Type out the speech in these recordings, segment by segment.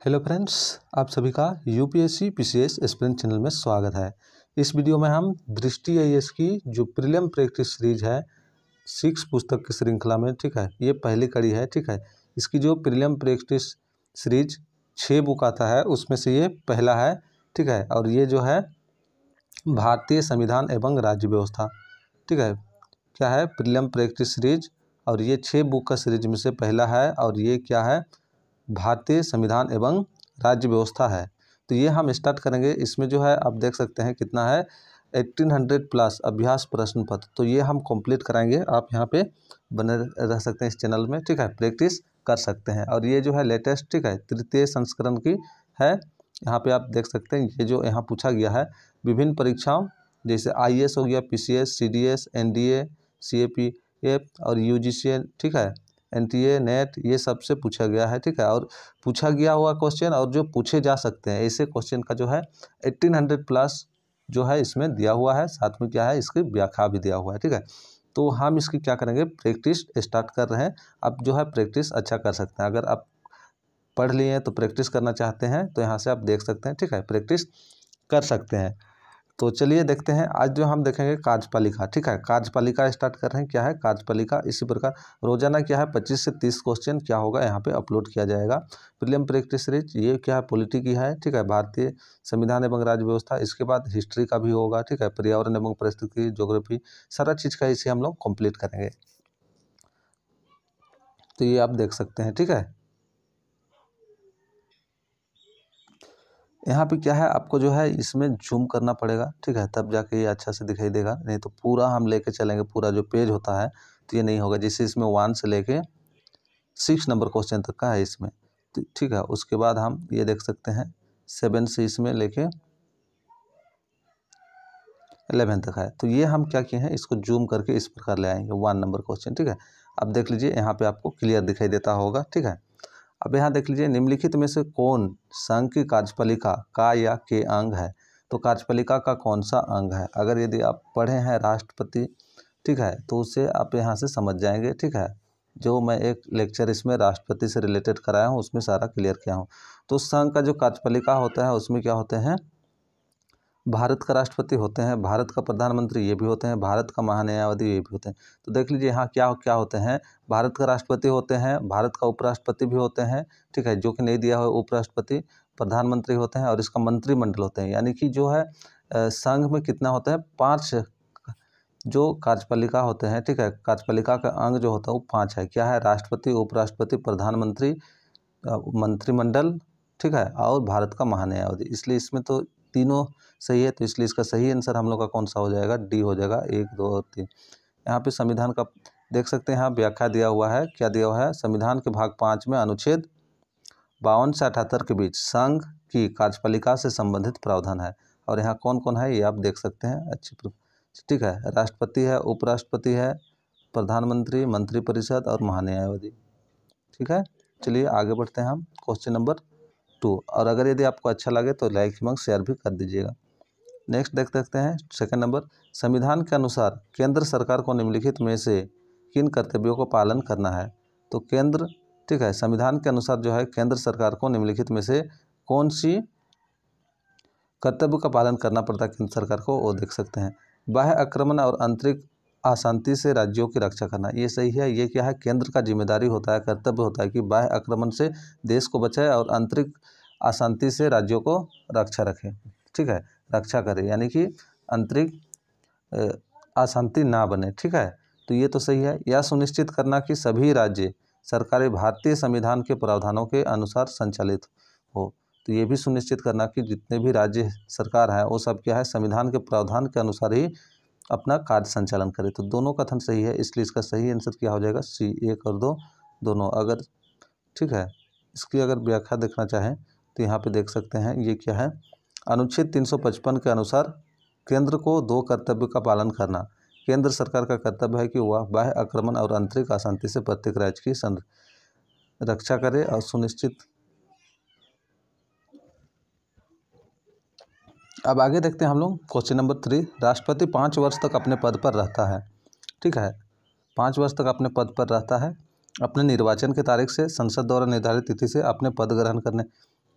Hello friends, आप सभी का यूपीएससी पीसीएस एस्पिरेंट चैनल में स्वागत है। इस वीडियो में हम दृष्टि आईएएस की जो प्रीलिम प्रैक्टिस सीरीज है 6 पुस्तक की श्रृंखला में, ठीक है, ये पहली कड़ी है। ठीक है, इसकी जो प्रीलिम प्रैक्टिस सीरीज 6 बुक आता है उसमें से ये पहला है। ठीक है, और ये जो है भारतीय संविधान एवं राज्य व्यवस्था, ठीक है, क्या है प्रीलिम प्रैक्टिस सीरीज, और ये 6 बुक का सीरीज में से पहला है। और ये क्या है, भारतीय संविधान एवं राज्य व्यवस्था है। तो ये हम स्टार्ट करेंगे। इसमें जो है आप देख सकते हैं कितना है, 1800 प्लस अभ्यास प्रश्न पत्र, तो ये हम कंप्लीट कराएंगे। आप यहाँ पे बने रह सकते हैं इस चैनल में, ठीक है, प्रैक्टिस कर सकते हैं। और ये जो है लेटेस्ट, ठीक है, तृतीय संस्करण की है। यहाँ पे आप देख सकते हैं ये जो यहाँ पूछा गया है विभिन्न परीक्षाओं, जैसे आईएएस हो गया, पीसीएस, सीडीएस, एनडीए, सीएपीएफ और यूजीसी, ठीक है, एनटीए, नेट, ये सब से पूछा गया है। ठीक है, और पूछा गया हुआ क्वेश्चन और जो पूछे जा सकते हैं ऐसे क्वेश्चन का जो है 1800 प्लस जो है इसमें दिया हुआ है। साथ में क्या है, इसकी व्याख्या भी दिया हुआ है। ठीक है, तो हम इसकी क्या करेंगे, प्रैक्टिस स्टार्ट कर रहे हैं। अब जो है प्रैक्टिस अच्छा कर सकते हैं। अगर आप पढ़ लिए हैं तो प्रैक्टिस करना चाहते हैं तो यहाँ से आप देख सकते हैं, ठीक है, प्रैक्टिस कर सकते हैं। तो चलिए देखते हैं। आज जो हम देखेंगे कार्यपालिका, ठीक है, कार्यपालिका स्टार्ट कर रहे हैं। क्या है कार्यपालिका, इसी प्रकार रोजाना क्या है 25 से 30 क्वेश्चन क्या होगा यहाँ पे अपलोड किया जाएगा। प्रीलिम प्रैक्टिस सीरीज ये क्या है, पॉलिटी की है। ठीक है, भारतीय संविधान एवं राज्य व्यवस्था, इसके बाद हिस्ट्री का भी होगा। ठीक है, पर्यावरण एवं परिस्थिति, ज्योग्राफी, सारा चीज़ का इसे हम लोग कंप्लीट करेंगे। तो ये आप देख सकते हैं। ठीक है, यहाँ पे क्या है, आपको जो है इसमें जूम करना पड़ेगा। ठीक है, तब जाके ये अच्छा से दिखाई देगा, नहीं तो पूरा हम लेके चलेंगे, पूरा जो पेज होता है तो ये नहीं होगा। जैसे इसमें 1 से लेके 6 नंबर क्वेश्चन तक का है इसमें, ठीक है। उसके बाद हम ये देख सकते हैं 7 से इसमें लेके 11 तक है। तो ये हम क्या किए हैं, इसको जूम करके इस प्रकार ले आएंगे 1 नंबर क्वेश्चन। ठीक है, अब देख लीजिए यहाँ पे आपको क्लियर दिखाई देता होगा। ठीक है, अब यहाँ देख लीजिए, निम्नलिखित में से कौन संघ की कार्यपालिका का या के अंग है। तो कार्यपालिका का कौन सा अंग है, अगर यदि आप पढ़े हैं राष्ट्रपति, ठीक है, तो उसे आप यहाँ से समझ जाएंगे। ठीक है, जो मैं एक लेक्चर इसमें राष्ट्रपति से रिलेटेड कराया हूँ उसमें सारा क्लियर किया हूँ। तो संघ का जो कार्यपालिका होता है उसमें क्या होते हैं, भारत का राष्ट्रपति होते हैं, भारत का प्रधानमंत्री ये भी होते हैं, भारत का महान्यायवादी ये भी होते हैं। तो देख लीजिए यहाँ क्या क्या होते हैं, भारत का राष्ट्रपति होते हैं, भारत का उपराष्ट्रपति भी होते हैं, ठीक है, जो कि नहीं दिया हुआ उपराष्ट्रपति, प्रधानमंत्री होते हैं और इसका मंत्रिमंडल होते हैं। यानी कि जो है संघ में कितना होता है, 5 जो कार्यपालिका होते हैं। ठीक है, कार्यपालिका का अंग जो होता है वो 5 है। क्या है, राष्ट्रपति, उपराष्ट्रपति, प्रधानमंत्री, मंत्रिमंडल, ठीक है, और भारत का महान्यायवादी। इसलिए इसमें तो तीनों सही है, तो इसलिए इसका सही आंसर हम लोग का कौन सा हो जाएगा, डी हो जाएगा, 1, 2 और 3। यहाँ पे संविधान का देख सकते हैं, यहाँ व्याख्या दिया हुआ है। क्या दिया हुआ है, संविधान के भाग 5 में अनुच्छेद 52 से 78 के बीच संघ की कार्यपालिका से संबंधित प्रावधान है। और यहाँ कौन कौन है ये आप देख सकते हैं अच्छी। ठीक है, राष्ट्रपति है, उपराष्ट्रपति है, प्रधानमंत्री, मंत्रिपरिषद और महान्यायवादी। ठीक है, चलिए आगे बढ़ते हैं हम क्वेश्चन नंबर 2। और अगर यदि आपको अच्छा लगे तो लाइक एवं शेयर भी कर दीजिएगा। नेक्स्ट देख सकते हैं सेकंड नंबर, संविधान के अनुसार केंद्र सरकार को निम्नलिखित में से किन कर्तव्यों को पालन करना है। तो केंद्र, ठीक है, संविधान के अनुसार जो है केंद्र सरकार को निम्नलिखित में से कौन सी कर्तव्य का पालन करना पड़ता है केंद्र सरकार को, वो देख सकते हैं। बाह्य आक्रमण और आंतरिक अशांति से राज्यों की रक्षा करना, ये सही है। ये क्या है, केंद्र का जिम्मेदारी होता है, कर्तव्य होता है कि बाह्य आक्रमण से देश को बचाए और आंतरिक अशांति से राज्यों को रक्षा रखे। ठीक है, रक्षा करे, यानी कि आंतरिक अशांति ना बने। ठीक है, तो ये तो सही है। यह सुनिश्चित करना कि सभी राज्य सरकारें भारतीय संविधान के प्रावधानों के अनुसार संचालित हो। तो ये भी सुनिश्चित करना कि जितने भी राज्य सरकार है वो सब क्या है, संविधान के प्रावधान के अनुसार ही अपना कार्य संचालन करे। तो दोनों कथन सही है, इसलिए इसका सही आंसर क्या हो जाएगा, सी, 1 और 2 दोनों। अगर ठीक है, इसकी अगर व्याख्या देखना चाहें तो यहाँ पे देख सकते हैं ये क्या है, अनुच्छेद 355 के अनुसार केंद्र को 2 कर्तव्य का पालन करना। केंद्र सरकार का कर्तव्य है कि वह बाह्य आक्रमण और आंतरिक अशांति से प्रत्येक राज्य की रक्षा करे और सुनिश्चित। अब आगे देखते हैं हम लोग क्वेश्चन नंबर 3, राष्ट्रपति 5 वर्ष तक अपने पद पर रहता है। ठीक है, 5 वर्ष तक अपने पद पर रहता है। अपने निर्वाचन की तारीख से संसद द्वारा निर्धारित तिथि से अपने पद ग्रहण करने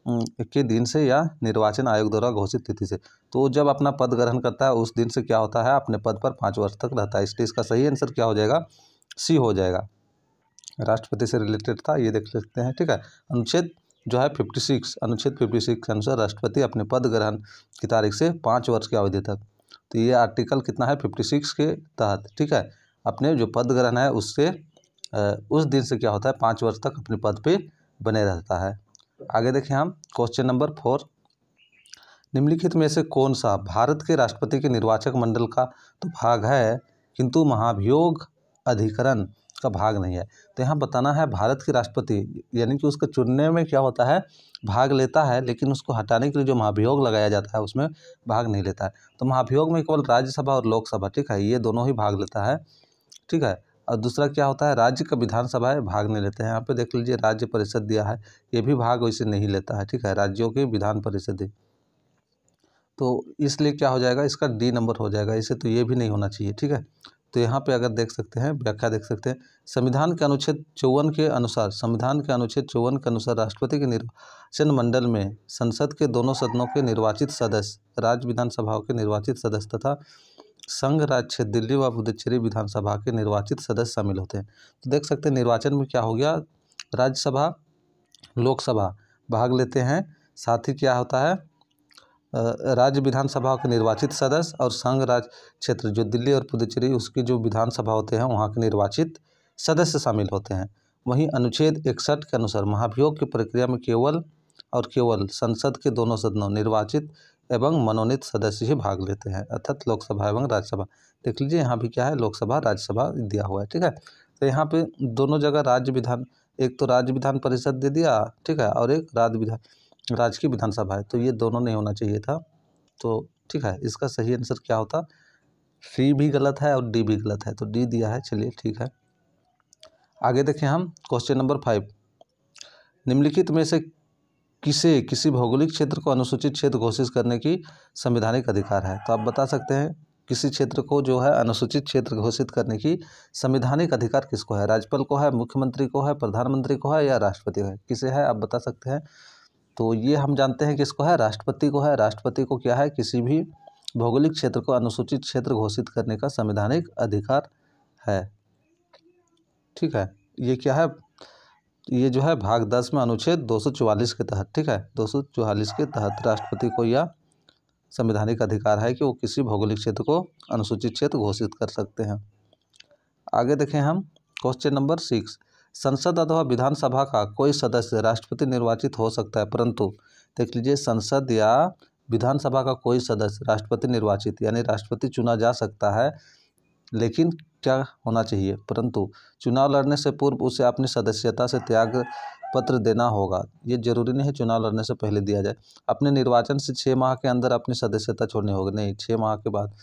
के दिन से या निर्वाचन आयोग द्वारा घोषित तिथि से। तो जब अपना पद ग्रहण करता है उस दिन से क्या होता है, अपने पद पर 5 वर्ष तक रहता है। इसलिए इसका सही आंसर क्या हो जाएगा, सी हो जाएगा। राष्ट्रपति से रिलेटेड था, ये देख सकते हैं, ठीक है। अनुच्छेद जो है 56, अनुच्छेद 56 के अनुसार राष्ट्रपति अपने पद ग्रहण की तारीख से 5 वर्ष की अवधि तक। तो ये आर्टिकल कितना है, 56 के तहत, ठीक है, अपने जो पद ग्रहण है उससे उस दिन से क्या होता है, 5 वर्ष तक अपने पद पे बने रहता है। आगे देखें हम क्वेश्चन नंबर 4, निम्नलिखित में से कौन सा भारत के राष्ट्रपति के निर्वाचक मंडल का तो भाग है किंतु महाभियोग अधिकरण का भाग नहीं है। तो यहाँ बताना है भारत के राष्ट्रपति यानी कि उसको चुनने में क्या होता है, भाग लेता है, लेकिन उसको हटाने के लिए जो महाभियोग लगाया जाता है उसमें भाग नहीं लेता है। तो महाभियोग में केवल राज्यसभा और लोकसभा, ठीक है, ये दोनों ही भाग लेता है, ठीक है। और दूसरा क्या होता है, राज्य का विधानसभा भाग नहीं लेते हैं। यहाँ पे देख लीजिए राज्य परिषद दिया है, ये भी भाग वैसे नहीं लेता है, ठीक है, राज्यों के विधान परिषद। तो इसलिए क्या हो जाएगा, इसका डी नंबर हो जाएगा, इसे तो ये भी नहीं होना चाहिए, ठीक है। तो यहाँ पे अगर देख सकते हैं, व्याख्या देख सकते हैं, संविधान के अनुच्छेद 54 के अनुसार, संविधान के अनुच्छेद 54 के अनुसार राष्ट्रपति के निर्वाचन मंडल में संसद के दोनों सदनों के निर्वाचित सदस्य, राज्य विधानसभाओं के निर्वाचित सदस्य तथा संघ राज्य क्षेत्र दिल्ली व पुदुचेरी विधानसभा के निर्वाचित सदस्य शामिल होते हैं। तो देख सकते हैं निर्वाचन में क्या हो गया, राज्यसभा लोकसभा भाग लेते हैं, साथ ही क्या होता है, राज्य विधानसभा के निर्वाचित सदस्य और संघ राज्य क्षेत्र जो दिल्ली और पुदुचेरी उसकी जो विधानसभा होते हैं वहाँ के निर्वाचित सदस्य शामिल होते हैं। वहीं अनुच्छेद 61 के अनुसार महाभियोग की प्रक्रिया में केवल और केवल संसद के दोनों सदनों निर्वाचित एवं मनोनीत सदस्य ही भाग लेते हैं, अर्थात लोकसभा एवं राज्यसभा। देख लीजिए यहाँ भी क्या है, लोकसभा राज्यसभा दिया हुआ है, ठीक है। तो यहाँ पे दोनों जगह राज्य विधान, एक तो राज्य विधान परिषद दे दिया, ठीक है, और एक राज्य की विधानसभा है, तो ये दोनों नहीं होना चाहिए था। तो ठीक है, इसका सही आंसर क्या होता, सी भी गलत है और डी भी गलत है, तो डी दिया है, चलिए ठीक है। आगे देखें हम क्वेश्चन नंबर 5, निम्नलिखित में से किसे किसी भौगोलिक क्षेत्र को अनुसूचित क्षेत्र घोषित करने की संवैधानिक अधिकार है। तो आप बता सकते हैं किसी क्षेत्र को जो है अनुसूचित क्षेत्र घोषित करने की संवैधानिक अधिकार किसको है, राज्यपाल को है, मुख्यमंत्री को है, प्रधानमंत्री को है या राष्ट्रपति को है, किसे है आप बता सकते हैं। तो ये हम जानते हैं किसको है, राष्ट्रपति को है। राष्ट्रपति को क्या है, किसी भी भौगोलिक क्षेत्र को अनुसूचित क्षेत्र घोषित करने का संवैधानिक अधिकार है, ठीक है। ये क्या है, ये जो है भाग 10 में अनुच्छेद 244 के तहत, ठीक है, 244 के तहत राष्ट्रपति को यह संवैधानिक अधिकार है कि वो किसी भौगोलिक क्षेत्र को अनुसूचित क्षेत्र घोषित कर सकते हैं। आगे देखें हम क्वेश्चन नंबर 6, संसद अथवा विधानसभा का कोई सदस्य राष्ट्रपति निर्वाचित हो सकता है, परंतु देख लीजिए संसद या विधानसभा का कोई सदस्य राष्ट्रपति निर्वाचित यानी राष्ट्रपति चुना जा सकता है, लेकिन क्या होना चाहिए, परंतु चुनाव लड़ने से पूर्व उसे अपनी सदस्यता से त्याग पत्र देना होगा। ये जरूरी नहीं है चुनाव लड़ने से पहले दिया जाए, अपने निर्वाचन से 6 माह के अंदर अपनी सदस्यता छोड़नी होगी, नहीं 6 माह के बाद,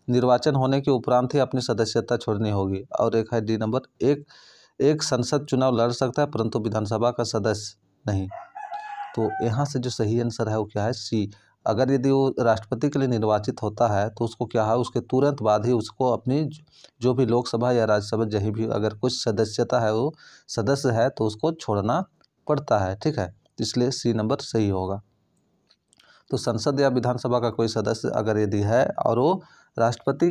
निर्वाचन होने के उपरांत ही अपनी सदस्यता छोड़नी होगी। और एक है डी नंबर, एक संसद चुनाव लड़ सकता है परंतु विधानसभा का सदस्य नहीं। तो यहाँ से जो सही आंसर है वो क्या है, सी। अगर यदि वो राष्ट्रपति के लिए निर्वाचित होता है तो उसको क्या है, उसके तुरंत बाद ही उसको अपनी जो भी लोकसभा या राज्यसभा जहीं भी अगर कुछ सदस्यता है, वो सदस्य है तो उसको छोड़ना पड़ता है, ठीक है। इसलिए सी नंबर सही होगा। तो संसद या विधानसभा का कोई सदस्य अगर यदि है और वो राष्ट्रपति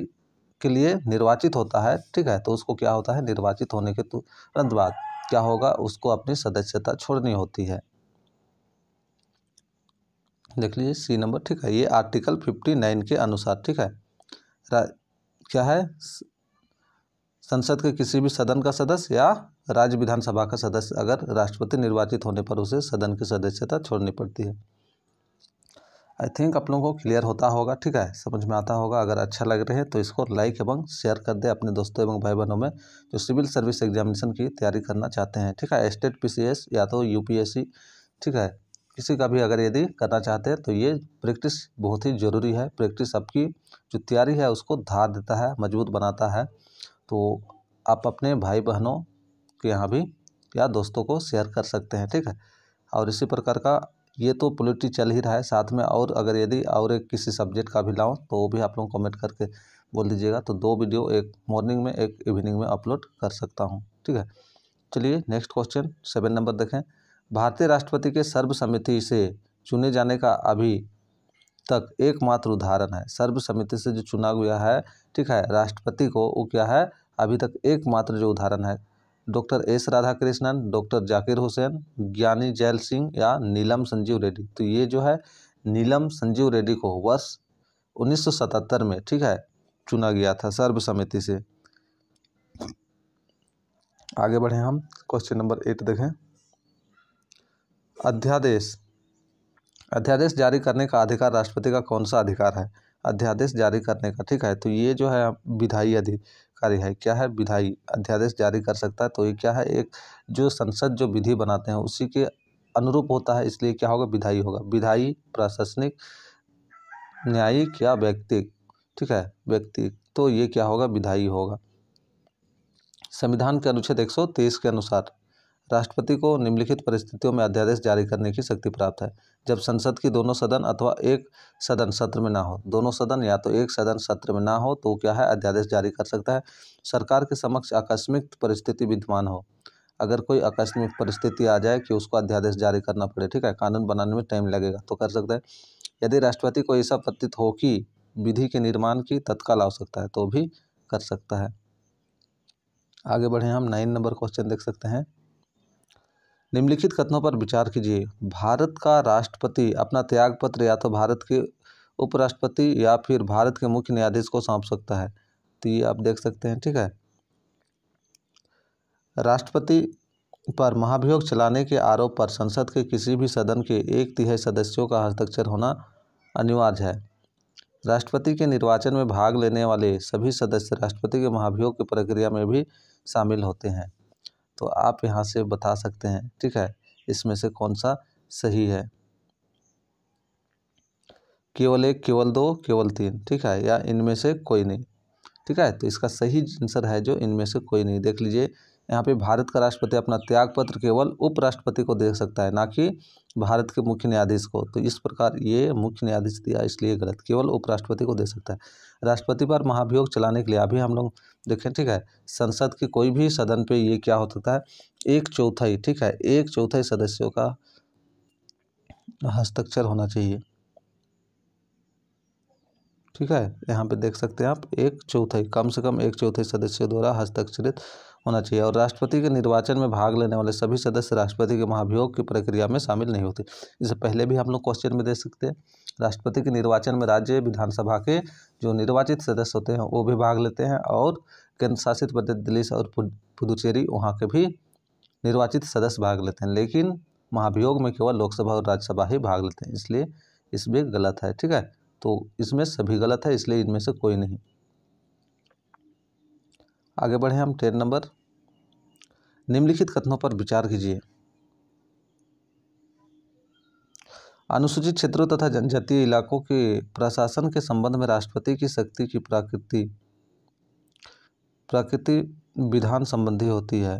के लिए निर्वाचित होता है, ठीक है, तो उसको क्या होता है, निर्वाचित होने के तुरंत बाद क्या होगा, उसको अपनी सदस्यता छोड़नी होती है। देख लीजिए सी नंबर, ठीक है, ये आर्टिकल 59 के अनुसार, ठीक है, क्या है, संसद के किसी भी सदन का सदस्य या राज्य विधानसभा का सदस्य अगर राष्ट्रपति निर्वाचित होने पर उसे सदन की सदस्यता छोड़नी पड़ती है। आई थिंक आप लोगों को क्लियर होता होगा, ठीक है, समझ में आता होगा। अगर अच्छा लग रहा है तो इसको लाइक एवं शेयर कर दे अपने दोस्तों एवं भाई बहनों में जो सिविल सर्विस एग्जामिनेशन की तैयारी करना चाहते हैं, ठीक है, स्टेट PCS या तो UPSC, ठीक है, किसी का भी अगर यदि करना चाहते हैं तो ये प्रैक्टिस बहुत ही ज़रूरी है। प्रैक्टिस आपकी जो तैयारी है उसको धार देता है, मजबूत बनाता है। तो आप अपने भाई बहनों के यहाँ भी या दोस्तों को शेयर कर सकते हैं, ठीक है। और इसी प्रकार का ये तो पॉलिटी चल ही रहा है, साथ में और अगर यदि और एक किसी सब्जेक्ट का भी लाऊं तो वो भी आप लोग कमेंट करके बोल दीजिएगा, तो 2 वीडियो, एक मॉर्निंग में एक इवनिंग में अपलोड कर सकता हूं, ठीक है। चलिए नेक्स्ट क्वेश्चन 7 नंबर देखें, भारतीय राष्ट्रपति के सर्वसम्मति से चुने जाने का अभी तक एकमात्र उदाहरण है। सर्वसम्मति से जो चुना गया है, ठीक है, राष्ट्रपति को, वो क्या है, अभी तक एकमात्र जो उदाहरण है, doctor S Radhakrishnan, doctor Zakir Hussain, ज्ञानी जैल सिंह या नीलम संजीव रेड्डी। तो ये जो है नीलम संजीव रेड्डी को वर्ष 1977 में, ठीक है, चुना गया था सर्वसम्मति से। आगे बढ़े हम, क्वेश्चन नंबर 8 देखें। अध्यादेश जारी करने का अधिकार राष्ट्रपति का कौन सा अधिकार है? अध्यादेश जारी करने का, ठीक है, तो ये जो है विधायी अधिकारी है। क्या है? विधायी अध्यादेश जारी कर सकता है। तो ये क्या है, एक जो संसद जो विधि बनाते हैं उसी के अनुरूप होता है, इसलिए क्या होगा, विधायी होगा। विधायी, प्रशासनिक, न्यायिक या व्यक्तिक, ठीक है, व्यक्तिक, तो ये क्या होगा, विधायी होगा। संविधान के अनुच्छेद 123 के अनुसार राष्ट्रपति को निम्नलिखित परिस्थितियों में अध्यादेश जारी करने की शक्ति प्राप्त है। जब संसद की दोनों सदन अथवा एक सदन सत्र में ना हो, दोनों सदन या तो एक सदन सत्र में ना हो तो क्या है, अध्यादेश जारी कर सकता है। सरकार के समक्ष आकस्मिक परिस्थिति विद्यमान हो, अगर कोई आकस्मिक परिस्थिति आ जाए कि उसको अध्यादेश जारी करना पड़े, ठीक है, कानून बनाने में टाइम लगेगा, तो कर सकता है। यदि राष्ट्रपति को ऐसा प्रतीत हो कि विधि के निर्माण की तत्काल आवश्यकता है तो भी कर सकता है। आगे बढ़े हम, 9 नंबर क्वेश्चन देख सकते हैं। निम्नलिखित कथनों पर विचार कीजिए। भारत का राष्ट्रपति अपना त्याग पत्र या तो भारत के उपराष्ट्रपति या फिर भारत के मुख्य न्यायाधीश को सौंप सकता है। तो ये आप देख सकते हैं, ठीक है। राष्ट्रपति पर महाभियोग चलाने के आरोप पर संसद के किसी भी सदन के 1/3 सदस्यों का हस्ताक्षर होना अनिवार्य है। राष्ट्रपति के निर्वाचन में भाग लेने वाले सभी सदस्य राष्ट्रपति के महाभियोग की प्रक्रिया में भी शामिल होते हैं। तो आप यहाँ से बता सकते हैं, ठीक है, इसमें से कौन सा सही है। केवल 1, केवल 2, केवल 3, ठीक है, या इनमें से कोई नहीं, ठीक है। तो इसका सही आंसर है जो इनमें से कोई नहीं। देख लीजिए यहाँ पे भारत का राष्ट्रपति अपना त्यागपत्र केवल उपराष्ट्रपति को दे सकता है, ना कि भारत के मुख्य न्यायाधीश को। तो इस प्रकार ये मुख्य न्यायाधीश दिया, इसलिए गलत, केवल उपराष्ट्रपति को दे सकता है। राष्ट्रपति पर महाभियोग चलाने के लिए अभी हम लोग देखें, ठीक है, संसद के कोई भी सदन पे ये क्या हो सकता है, 1/4, ठीक है, 1/4 सदस्यों का हस्ताक्षर होना चाहिए, ठीक है। यहाँ पे देख सकते हैं आप, 1/4, कम से कम 1/4 सदस्यों द्वारा हस्ताक्षरित होना चाहिए। और राष्ट्रपति के निर्वाचन में भाग लेने वाले सभी सदस्य राष्ट्रपति के महाभियोग की प्रक्रिया में शामिल नहीं होते। इससे पहले भी हम लोग क्वेश्चन में दे सकते हैं, राष्ट्रपति के निर्वाचन में राज्य विधानसभा के जो निर्वाचित सदस्य होते हैं वो भी भाग लेते हैं, और केंद्र शासित प्रदेश दिल्ली और पुदुचेरी, वहाँ के भी निर्वाचित सदस्य भाग लेते हैं, लेकिन महाभियोग में केवल लोकसभा और राज्यसभा ही भाग लेते हैं, इसलिए इसमें गलत है, ठीक है। तो इसमें सभी गलत है, इसलिए इनमें से कोई नहीं। आगे बढ़े हम, 10 नंबर। निम्नलिखित कथनों पर विचार कीजिए। अनुसूचित क्षेत्रों तथा जनजातीय इलाकों के प्रशासन के संबंध में राष्ट्रपति की शक्ति की प्रकृति विधान संबंधी होती है।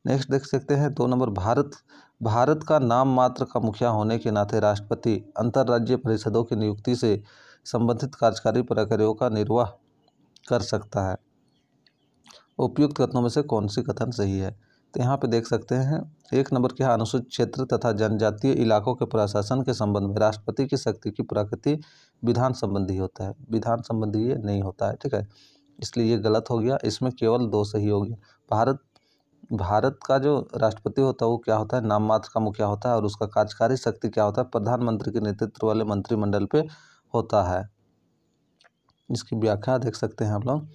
नेक्स्ट देख सकते हैं 2 नंबर। भारत का नाम मात्र का मुखिया होने के नाते राष्ट्रपति अंतर्राज्यीय परिषदों की नियुक्ति से संबंधित कार्यकारी प्रक्रियाओं का निर्वाह कर सकता है। उपयुक्त कथनों में से कौन सी कथन सही है? तो यहाँ पे देख सकते हैं 1 नंबर क्या है, अनुसूचित क्षेत्र तथा जनजातीय इलाकों के प्रशासन के संबंध में राष्ट्रपति की शक्ति की प्रकृति विधान संबंधी होता है। विधान संबंधी ये नहीं होता है, ठीक है, इसलिए ये गलत हो गया। इसमें केवल 2 सही हो गया। भारत का जो राष्ट्रपति होता है वो क्या होता है, नाम मात्र का मुखिया होता है, और उसका कार्यकारी शक्ति क्या होता है, प्रधानमंत्री के नेतृत्व वाले मंत्रिमंडल पे होता है। इसकी व्याख्या देख सकते हैं आप लोग।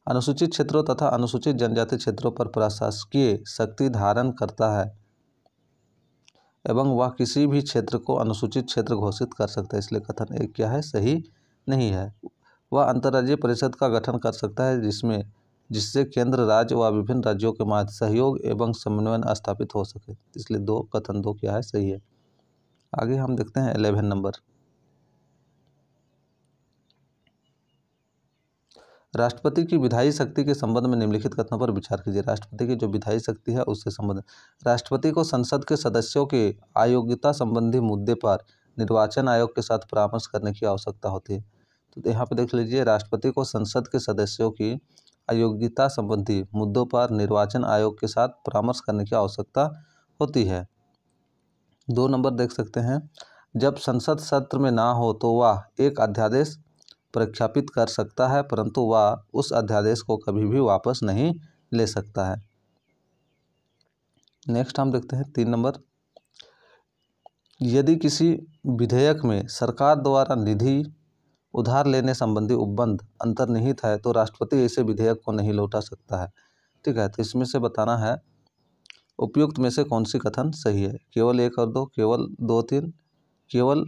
अनुसूचित क्षेत्रों तथा अनुसूचित जनजाति क्षेत्रों पर प्रशासकीय शक्ति धारण करता है एवं वह किसी भी क्षेत्र को अनुसूचित क्षेत्र घोषित कर सकता है, इसलिए कथन 1 क्या है, सही नहीं है। वह अंतर्राज्यीय परिषद का गठन कर सकता है जिससे केंद्र, राज्य व विभिन्न राज्यों के मध्य सहयोग एवं समन्वय स्थापित हो सके, इसलिए कथन 2 क्या है, सही है। आगे हम देखते हैं 11 नंबर। राष्ट्रपति की विधायी शक्ति के संबंध में निम्नलिखित कथनों पर विचार कीजिए। राष्ट्रपति की जो विधायी शक्ति है उससे संबंध, राष्ट्रपति को संसद के सदस्यों के अयोग्यता संबंधी मुद्दे पर निर्वाचन आयोग के साथ परामर्श करने की आवश्यकता होती है। तो यहाँ पे देख लीजिए, राष्ट्रपति को संसद के सदस्यों की अयोग्यता संबंधी मुद्दों पर निर्वाचन आयोग के साथ परामर्श करने की आवश्यकता होती है। 2 नंबर देख सकते हैं, जब संसद सत्र में ना हो तो वह एक अध्यादेश प्रख्यापित कर सकता है, परंतु वह उस अध्यादेश को कभी भी वापस नहीं ले सकता है। नेक्स्ट हम देखते हैं 3 नंबर, यदि किसी विधेयक में सरकार द्वारा निधि उधार लेने संबंधी उपबंध अंतर्निहित है तो राष्ट्रपति ऐसे विधेयक को नहीं लौटा सकता है। ठीक है, तो इसमें से बताना है उपयुक्त में से कौन सी कथन सही है। केवल 1 और 2, केवल 2 3, केवल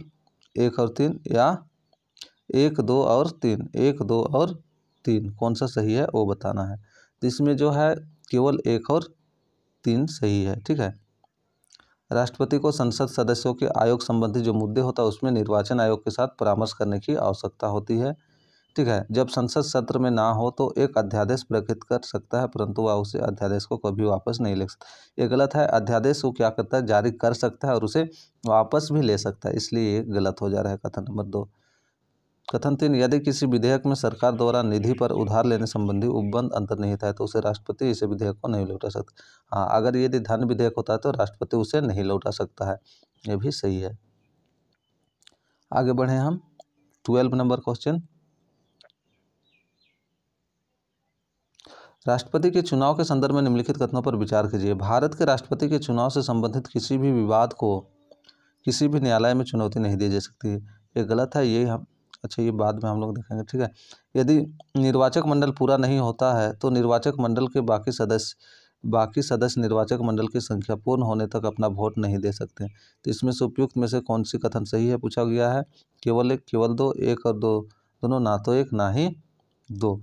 1 और 3 या 1 2 और 3, 1 2 और 3, कौन सा सही है वो बताना है। तो इसमें जो है केवल 1 और 3 सही है। ठीक है, राष्ट्रपति को संसद सदस्यों के आयोग संबंधी जो मुद्दे होता है उसमें निर्वाचन आयोग के साथ परामर्श करने की आवश्यकता होती है। ठीक है, जब संसद सत्र में ना हो तो एक अध्यादेश प्रकृत कर सकता है, परंतु वह उसे अध्यादेश को कभी वापस नहीं ले सकता। ये गलत है। अध्यादेश को क्या करता है, जारी कर सकता है और उसे वापस भी ले सकता है, इसलिए ये गलत हो जा रहा है कथन नंबर 2। कथन 3, यदि किसी विधेयक में सरकार द्वारा निधि पर उधार लेने संबंधी उपबंध अंतर्निहित है तो उसे राष्ट्रपति इसे विधेयक को नहीं लौटा सकता। हाँ, अगर यदि धन विधेयक होता है तो राष्ट्रपति उसे नहीं लौटा सकता है, ये भी सही है। आगे बढ़े हम 12 नंबर क्वेश्चन, राष्ट्रपति के चुनाव के संदर्भ में निम्नलिखित कथनों पर विचार कीजिए। भारत के राष्ट्रपति के चुनाव से संबंधित किसी भी विवाद को किसी भी न्यायालय में चुनौती नहीं दी जा सकती। ये गलत है, ये हम ये बाद में हम लोग देखेंगे। ठीक है, यदि निर्वाचक मंडल पूरा नहीं होता है तो निर्वाचक मंडल के बाकी सदस्य निर्वाचक मंडल की संख्या पूर्ण होने तक अपना वोट नहीं दे सकते। तो इसमें से उपयुक्त में से कौन सी कथन सही है पूछा गया है। केवल 1, केवल 2, 1 और 2 दोनों, ना तो 1 ना ही 2।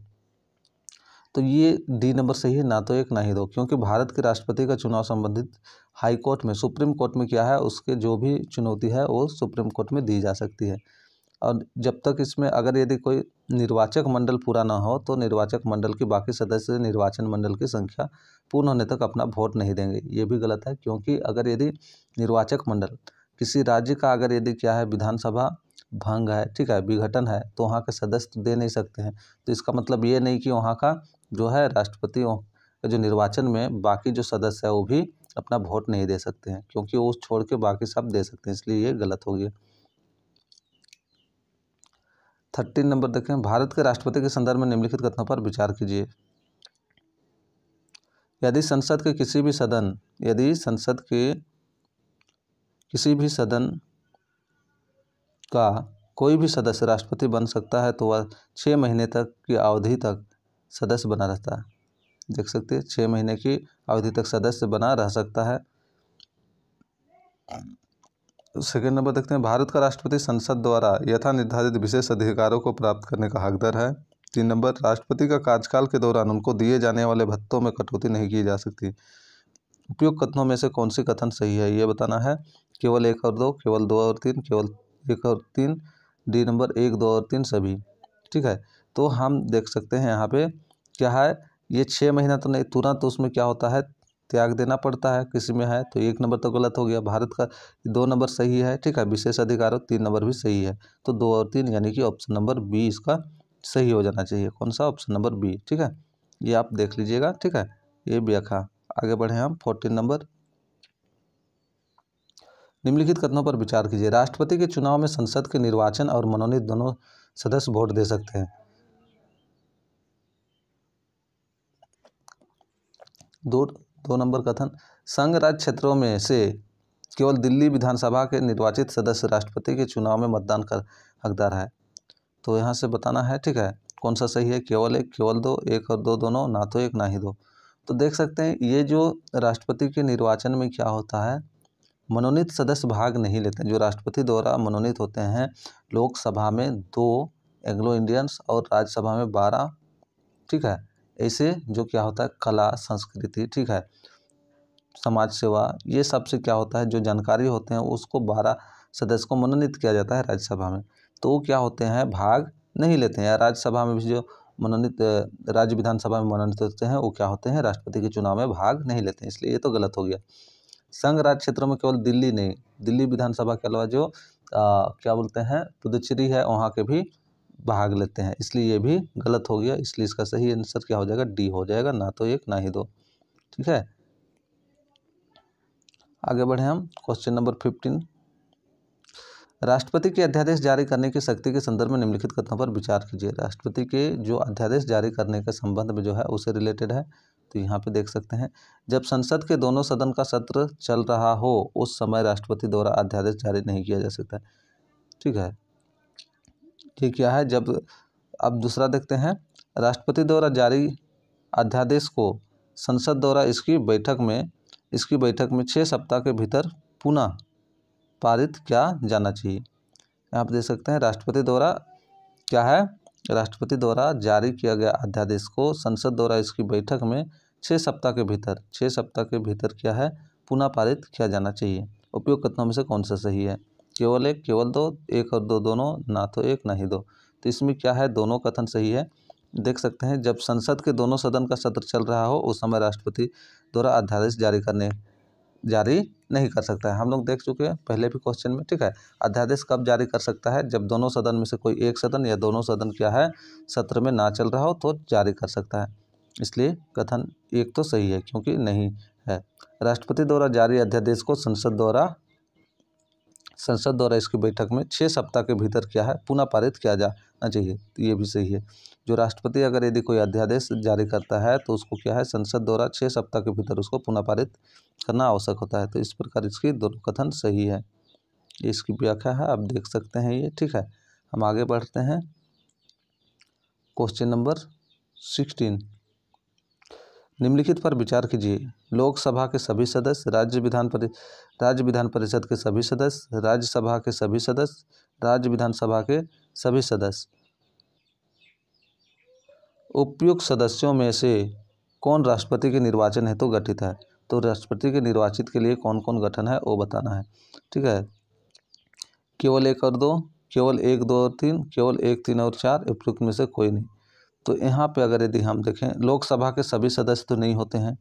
तो ये डी नंबर सही है, ना तो 1 ना ही 2, क्योंकि भारत के राष्ट्रपति का चुनाव संबंधित हाई कोर्ट में, सुप्रीम कोर्ट में क्या है, उसके जो भी चुनौती है वो सुप्रीम कोर्ट में दी जा सकती है। और जब तक इसमें अगर यदि कोई निर्वाचक मंडल पूरा ना हो तो निर्वाचक मंडल के बाकी सदस्य निर्वाचन मंडल की संख्या पूर्ण होने तक अपना वोट नहीं देंगे। ये भी गलत है, क्योंकि अगर यदि निर्वाचक मंडल किसी राज्य का अगर यदि क्या है विधानसभा भंग है, ठीक है, विघटन है, तो वहाँ के सदस्य तो दे नहीं सकते हैं। तो इसका मतलब ये नहीं कि वहाँ का जो है राष्ट्रपति जो निर्वाचन में बाकी जो सदस्य है वो भी अपना वोट नहीं दे सकते हैं, क्योंकि वो छोड़ के बाकी सब दे सकते हैं, इसलिए ये गलत हो गया। 13 नंबर देखें, भारत के राष्ट्रपति के संदर्भ में निम्नलिखित कथनों पर विचार कीजिए। यदि संसद के किसी भी सदन का कोई भी सदस्य राष्ट्रपति बन सकता है तो वह 6 महीने तक की अवधि तक सदस्य बना रहता है। देख सकते हैं, 6 महीने की अवधि तक सदस्य बना रह सकता है। सेकेंड नंबर देखते हैं, भारत का राष्ट्रपति संसद द्वारा यथा निर्धारित विशेष अधिकारों को प्राप्त करने का हकदार है। 3 नंबर, राष्ट्रपति का कार्यकाल के दौरान उनको दिए जाने वाले भत्तों में कटौती नहीं की जा सकती। उपयुक्त कथनों में से कौन सी कथन सही है ये बताना है। केवल 1 और 2, केवल 2 और 3, केवल 1 और 3, डी नंबर 1 2 और 3 सभी। ठीक है, तो हम देख सकते हैं यहाँ पे क्या है, ये 6 महीना तो नहीं, तुरंत तो उसमें क्या होता है त्याग देना पड़ता है किसी में है, तो 1 नंबर तो गलत हो गया। भारत का 2 नंबर सही है। ठीक है, विशेष अधिकार 3 नंबर भी सही है, तो 2 और 3 यानी कि ऑप्शन नंबर बी इसका सही हो जाना चाहिए। कौन सा, ऑप्शन नंबर बी। ठीक है, ये आप देख लीजिएगा। ठीक है, ये व्याख्या। आगे बढ़े हम 14 नंबर, निम्नलिखित कथनों पर विचार कीजिए। राष्ट्रपति के चुनाव में संसद के निर्वाचन और मनोनीत दोनों सदस्य वोट दे सकते हैं। 2 नंबर कथन, संघ राज्य क्षेत्रों में से केवल दिल्ली विधानसभा के निर्वाचित सदस्य राष्ट्रपति के चुनाव में मतदान कर हकदार है। तो यहाँ से बताना है। ठीक है, कौन सा सही है, केवल 1, केवल 2, 1 और 2 दोनों, ना तो 1 ना ही 2। तो देख सकते हैं ये जो राष्ट्रपति के निर्वाचन में क्या होता है, मनोनीत सदस्य भाग नहीं लेते हैं। जो राष्ट्रपति द्वारा मनोनीत होते हैं, लोकसभा में 2 एंग्लो इंडियंस और राज्यसभा में 12। ठीक है, ऐसे जो क्या होता है कला संस्कृति, ठीक है, समाज सेवा, ये सब से क्या होता है जो जानकारी होते हैं उसको 12 सदस्य को मनोनीत किया जाता है राज्यसभा में, तो वो क्या होते हैं भाग नहीं लेते हैं। या राज्यसभा में भी जो मनोनीत राज्य विधानसभा में मनोनीत होते हैं वो क्या होते हैं राष्ट्रपति के चुनाव में भाग नहीं लेते हैं, इसलिए ये तो गलत हो गया। संघ राज्य क्षेत्रों में केवल दिल्ली नहीं, दिल्ली विधानसभा के अलावा जो क्या बोलते हैं पुदुचेरी है वहाँ के भी भाग लेते हैं, इसलिए ये भी गलत हो गया। इसलिए इसका सही आंसर क्या हो जाएगा, डी हो जाएगा, ना तो 1 ना ही 2। ठीक है, आगे बढ़े हम क्वेश्चन नंबर 15। राष्ट्रपति के अध्यादेश जारी करने की शक्ति के संदर्भ में निम्नलिखित कथनों पर विचार कीजिए। राष्ट्रपति के जो अध्यादेश जारी करने के संबंध में जो है उससे रिलेटेड है। तो यहाँ पे देख सकते हैं, जब संसद के दोनों सदन का सत्र चल रहा हो उस समय राष्ट्रपति द्वारा अध्यादेश जारी नहीं किया जा सकता है। ठीक है, ये क्या है जब। अब दूसरा देखते हैं, राष्ट्रपति द्वारा जारी अध्यादेश को संसद द्वारा इसकी बैठक में 6 सप्ताह के भीतर पुनः पारित किया जाना चाहिए। यहाँ आप देख सकते हैं, राष्ट्रपति द्वारा क्या है, राष्ट्रपति द्वारा जारी किया गया अध्यादेश को संसद द्वारा इसकी बैठक में 6 सप्ताह के भीतर क्या है, पुनः पारित किया जाना चाहिए। उपयुक्त कथनों में से कौन सा सही है? केवल एक, केवल दो, एक और दो दोनों, ना तो एक ना ही दो। तो इसमें क्या है, दोनों कथन सही है। देख सकते हैं, जब संसद के दोनों सदन का सत्र चल रहा हो उस समय राष्ट्रपति द्वारा अध्यादेश जारी नहीं कर सकता है। हम लोग देख चुके हैं पहले भी क्वेश्चन में। ठीक है, अध्यादेश कब जारी कर सकता है? जब दोनों सदन में से कोई एक सदन या दोनों सदन क्या है, सत्र में ना चल रहा हो तो जारी कर सकता है। इसलिए कथन एक तो सही है क्योंकि नहीं है। राष्ट्रपति द्वारा जारी अध्यादेश को संसद द्वारा इसकी बैठक में 6 सप्ताह के भीतर क्या है, पुनः पारित किया जाना चाहिए। तो ये भी सही है। जो राष्ट्रपति अगर यदि कोई अध्यादेश जारी करता है तो उसको क्या है, संसद द्वारा 6 सप्ताह के भीतर उसको पुनः पारित करना आवश्यक होता है। तो इस प्रकार इसकी दोनों कथन सही है। ये इसकी व्याख्या है, आप देख सकते हैं ये। ठीक है, हम आगे बढ़ते हैं क्वेश्चन नंबर 16। निम्नलिखित पर विचार कीजिए। लोकसभा के सभी सदस्य, राज्य विधान परिषद के सभी सदस्य, राज्यसभा के सभी सदस्य, राज्य विधानसभा के सभी सदस्य, उपयुक्त सदस्यों में से कौन राष्ट्रपति के निर्वाचन हेतु गठित है? तो राष्ट्रपति के निर्वाचित के लिए कौन कौन गठन है वो बताना है। ठीक है, केवल एक और दो, केवल 1, 2 और 3, केवल 1, 3 और 4, उपयुक्त में से कोई नहीं। तो यहाँ पे अगर यदि हम देखें, लोकसभा के सभी सदस्य तो नहीं होते हैं।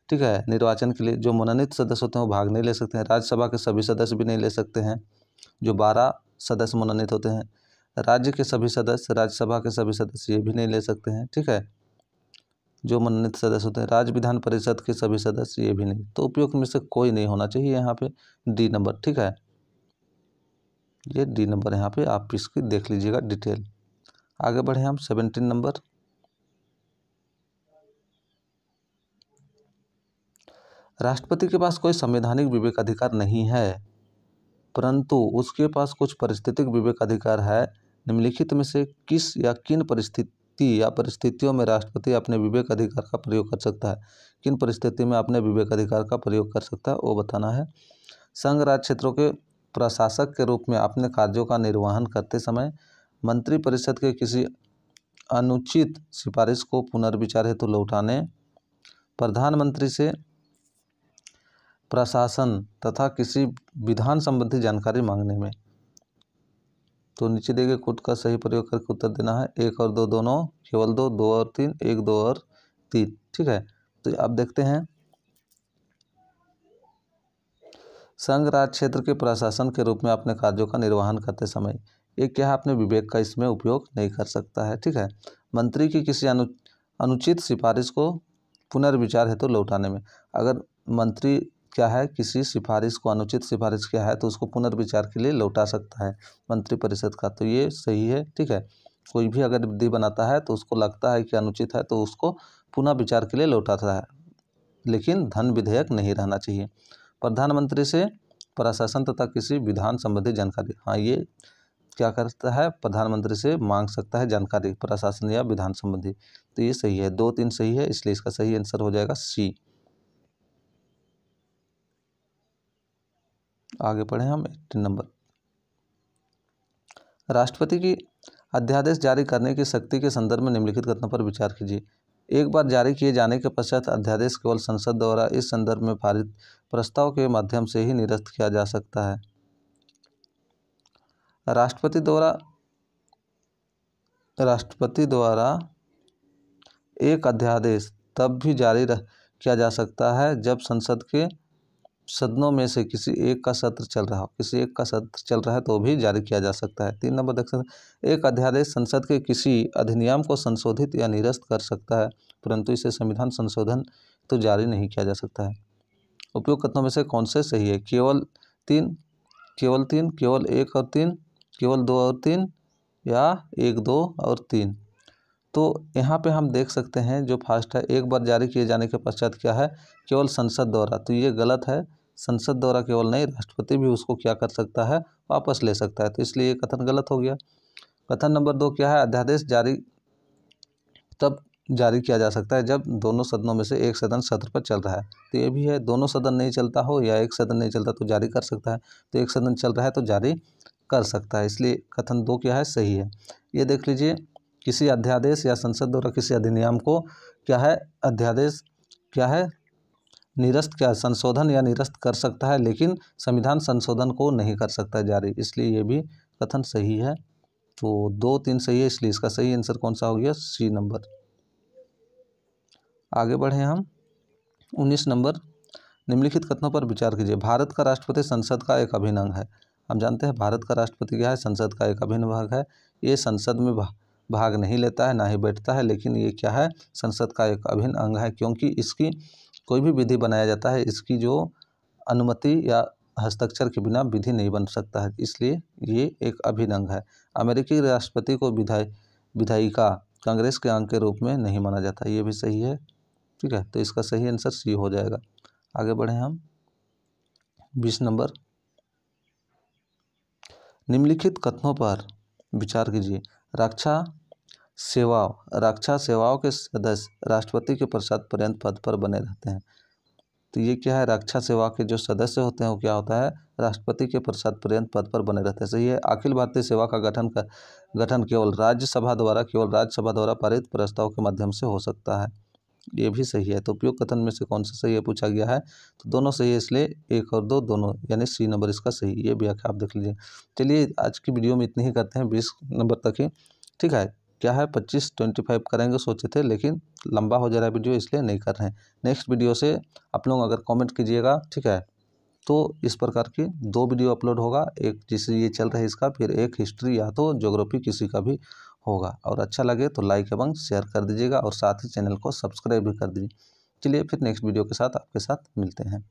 ठीक है, निर्वाचन के लिए जो मनोनीत सदस्य होते हैं वो भाग नहीं ले सकते हैं। राज्यसभा के सभी सदस्य भी नहीं ले सकते हैं, जो 12 सदस्य मनोनीत होते हैं। राज्य के सभी सदस्य, राज्यसभा के सभी सदस्य ये भी नहीं ले सकते हैं। ठीक है, जो मनोनीत सदस्य होते हैं। राज्य विधान परिषद के सभी सदस्य ये भी नहीं। तो उपयुक्त में से कोई नहीं होना चाहिए यहाँ पे, डी नंबर। ठीक है, ये डी नंबर यहाँ पे आप इसकी देख लीजिएगा डिटेल। आगे बढ़े हम 17 नंबर। राष्ट्रपति के पास कोई संवैधानिक विवेकाधिकार नहीं है, परंतु उसके पास कुछ परिस्थितिक विवेकाधिकार है। निम्नलिखित में से किस या किन परिस्थितियों में राष्ट्रपति अपने विवेकाधिकार का प्रयोग कर सकता है? किन परिस्थिति में अपने विवेकाधिकार का प्रयोग कर सकता है वो बताना है। संघ राज्य क्षेत्रों के प्रशासक के रूप में अपने कार्यों का निर्वहन करते समय मंत्रिपरिषद के किसी अनुचित सिफारिश को पुनर्विचार हेतु लौटाने, प्रधानमंत्री से प्रशासन तथा किसी विधान संबंधी जानकारी मांगने में। तो नीचे दिए गए कोड का सही प्रयोग करके उत्तर देना है। 1 और 2 दोनों, केवल 2, 2 और 3, 1, 2 और 3। ठीक है, तो आप देखते हैं, संघ राज्य क्षेत्र के प्रशासन के रूप में अपने कार्यों का निर्वहन करते समय ये क्या है, अपने विवेक का इसमें उपयोग नहीं कर सकता है। ठीक है, मंत्री की किसी अनुचित सिफारिश को पुनर्विचार हेतु लौटाने में, अगर मंत्री क्या है, किसी सिफारिश को, अनुचित सिफारिश क्या है तो उसको पुनर्विचार के लिए लौटा सकता है मंत्रिपरिषद का। तो ये सही है। ठीक है, कोई भी अगर विधि बनाता है तो उसको लगता है कि अनुचित है तो उसको पुनः विचार के लिए लौटाता है, लेकिन धन विधेयक नहीं रहना चाहिए। प्रधानमंत्री से प्रशासन तथा किसी विधान संबंधी जानकारी, हाँ ये क्या करता है, प्रधानमंत्री से मांग सकता है जानकारी प्रशासन या विधान संबंधी। तो ये सही है, 2, 3 सही है, इसलिए इसका सही आंसर हो जाएगा सी। आगे पढ़े हम 18 नंबर। राष्ट्रपति की अध्यादेश जारी करने की शक्ति के संदर्भ में निम्नलिखित कथनों पर विचार कीजिए। एक बार जारी किए जाने के पश्चात अध्यादेश केवल संसद द्वारा इस संदर्भ में पारित प्रस्ताव के माध्यम से ही निरस्त किया जा सकता है। राष्ट्रपति द्वारा एक अध्यादेश तब भी जारी किया जा सकता है जब संसद के सदनों में से किसी एक का सत्र चल रहा है तो भी जारी किया जा सकता है। 3 नंबर देख सकते हैं, एक अध्यादेश संसद के किसी अधिनियम को संशोधित या निरस्त कर सकता है, परंतु इसे संविधान संशोधन तो जारी नहीं किया जा सकता है। उपयुक्त कथनों में से कौन से सही है? केवल तीन, केवल तीन, केवल एक और तीन, केवल दो और तीन, या एक, दो और तीन। तो यहाँ पे हम देख सकते हैं जो फर्स्ट है, एक बार जारी किए जाने के पश्चात क्या है, केवल संसद द्वारा, तो ये गलत है। संसद द्वारा केवल नहीं, राष्ट्रपति भी उसको क्या कर सकता है, वापस ले सकता है, तो इसलिए ये कथन गलत हो गया। कथन नंबर 2 क्या है, अध्यादेश जारी तब जारी किया जा सकता है जब दोनों सदनों में से एक सदन सत्र पर चल रहा है, तो ये भी है, दोनों सदन नहीं चलता हो या एक सदन नहीं चलता तो जारी कर सकता है, तो एक सदन चल रहा है तो जारी कर सकता है, इसलिए कथन 2 क्या है, सही है। ये देख लीजिए, किसी अध्यादेश या संसद द्वारा किसी अधिनियम को क्या है, अध्यादेश क्या है, निरस्त क्या संशोधन या निरस्त कर सकता है, लेकिन संविधान संशोधन को नहीं कर सकता जारी, इसलिए ये भी कथन सही है। तो 2, 3 सही है, इसलिए इसका सही आंसर कौन सा हो गया, सी नंबर। आगे बढ़े हम 19 नंबर, निम्नलिखित कथनों पर विचार कीजिए। भारत का राष्ट्रपति संसद का एक अभिन्न अंग है। हम जानते हैं भारत का राष्ट्रपति क्या है, संसद का एक अभिन्न भाग है। ये संसद में भाग नहीं लेता है, ना ही बैठता है, लेकिन ये क्या है, संसद का एक अभिन्न अंग है, क्योंकि इसकी कोई भी विधि बनाया जाता है, इसकी जो अनुमति या हस्ताक्षर के बिना विधि नहीं बन सकता है, इसलिए ये एक अभिन्न अंग है। अमेरिकी राष्ट्रपति को विधायिका कांग्रेस के अंग के रूप में नहीं माना जाता, ये भी सही है, ठीक है, तो इसका सही आंसर सी हो जाएगा। आगे बढ़े हम 20 नंबर, निम्नलिखित कथनों पर विचार कीजिए। रक्षा सेवाओं के सदस्य राष्ट्रपति के पश्चात पर्यंत पद पर बने रहते हैं, तो ये क्या है, रक्षा सेवा के जो सदस्य होते हैं वो क्या होता है, राष्ट्रपति के पश्चात पर्यंत पद पर बने रहते हैं, सही है। अखिल भारतीय सेवा का गठन केवल राज्यसभा द्वारा पारित प्रस्ताव के माध्यम से हो सकता है, ये भी सही है। तो उपयुक्त कथन में से कौन सा सही है पूछा गया है, तो दोनों सही है, इसलिए 1 और 2 दोनों, यानी सी नंबर इसका सही, ये भी आके आप देख लीजिए। चलिए आज की वीडियो में इतनी ही करते हैं, 20 नंबर तक ही, ठीक है। क्या है 25 करेंगे सोचे थे, लेकिन लंबा हो जा रहा है वीडियो, इसलिए नहीं कर रहे हैं। नेक्स्ट वीडियो से आप लोग अगर कमेंट कीजिएगा, ठीक है, तो इस प्रकार की 2 वीडियो अपलोड होगा, एक जिससे ये चल रहा है इसका, फिर एक हिस्ट्री या तो ज्योग्राफी किसी का भी होगा। और अच्छा लगे तो लाइक एवं शेयर कर दीजिएगा और साथ ही चैनल को सब्सक्राइब भी कर दीजिए। चलिए फिर नेक्स्ट वीडियो के साथ आपके साथ मिलते हैं।